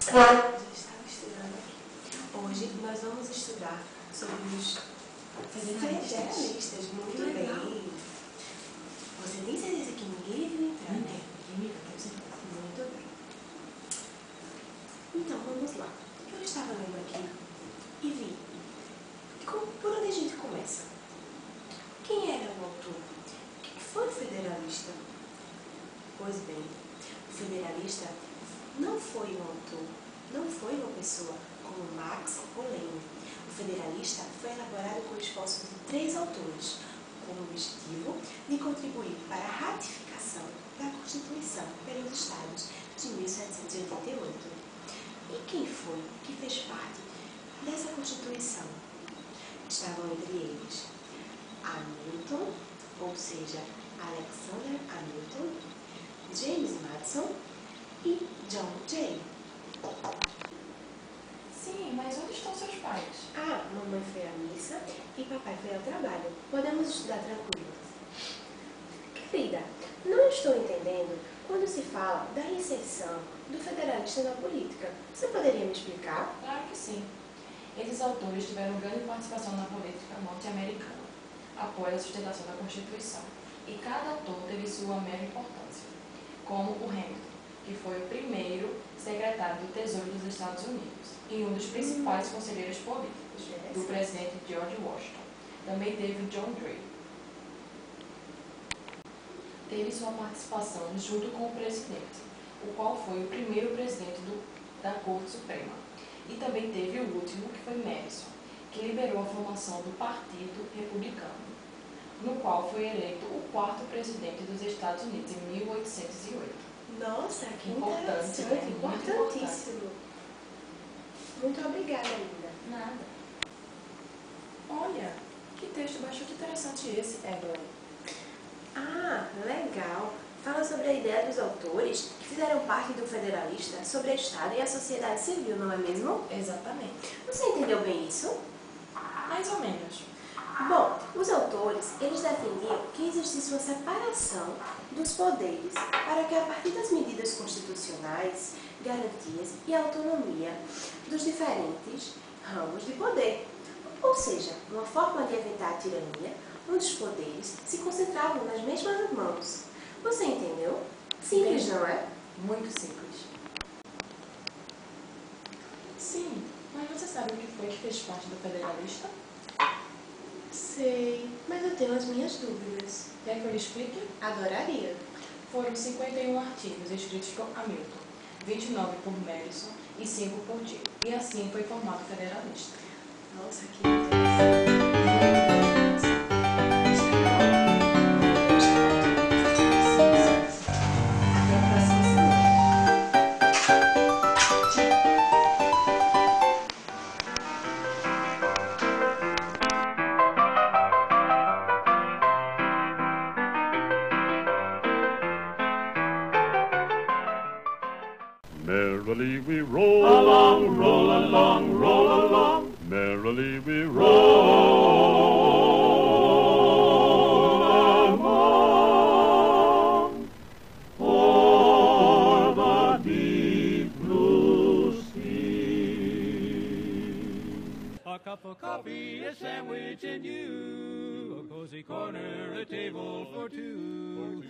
Já estava estudando aqui. Hoje nós vamos estudar sobre os federalistas. Muito bem. Você tem certeza que ninguém viu entrar, né? Muito bem. Então, vamos lá. Eu estava lendo aqui e vi. Por onde a gente começa? Quem era o autor? Quem foi o federalista? Pois bem, o federalista não foi um autor, não foi uma pessoa como Marx ou Lenin. O federalista foi elaborado com o esforço de 3 autores, com o objetivo de contribuir para a ratificação da Constituição pelos Estados de 1788. E quem foi que fez parte dessa Constituição? Estavam entre eles Hamilton, ou seja, Alexander Hamilton, James Madison e John Jay. Sim, mas onde estão seus pais? Mamãe foi à missa e papai foi ao trabalho. Podemos estudar tranquilos. Querida, não estou entendendo quando se fala da inserção do federalista na política. Você poderia me explicar? Claro que sim. Esses autores tiveram grande participação na política norte-americana, após a sustentação da Constituição, e cada autor teve sua mera importância, como o Hamilton, que foi o primeiro secretário do Tesouro dos Estados Unidos e um dos principais conselheiros políticos do presidente George Washington. Também teve John Jay. Teve sua participação junto com o presidente, o qual foi o primeiro presidente da Corte Suprema. E também teve o último, que foi Madison, que liberou a formação do Partido Republicano, no qual foi eleito o 4º presidente dos Estados Unidos em 1808. Nossa, que Importante, interessante, né? importantíssimo. Muito obrigada, linda. Nada. Olha, que texto bastante interessante esse, Evelyn. Legal. Fala sobre a ideia dos autores que fizeram parte do federalista sobre o Estado e a sociedade civil, não é mesmo? Exatamente. Você entendeu bem isso? Mais ou menos. Bom, os autores, eles defendiam que existisse uma separação dos poderes para que, a partir das medidas constitucionais, garantias e autonomia dos diferentes ramos de poder, ou seja, uma forma de evitar a tirania, onde os poderes se concentravam nas mesmas mãos. Você entendeu? Simples, não é? Muito simples. Sim, mas você sabe o que foi que fez parte do federalista? Sei, mas eu tenho as minhas dúvidas. Quer que eu lhe explique? Adoraria. Foram 51 artigos escritos por Hamilton, 29 por Madison e 5 por Jay. E assim foi formado o federalista. Nossa, que interessante. Até a próxima semana. Merrily we roll along, roll along, roll along. Merrily we roll along o'er the deep blue sea. A cup of coffee, a sandwich, and you. A cozy corner, a table for two.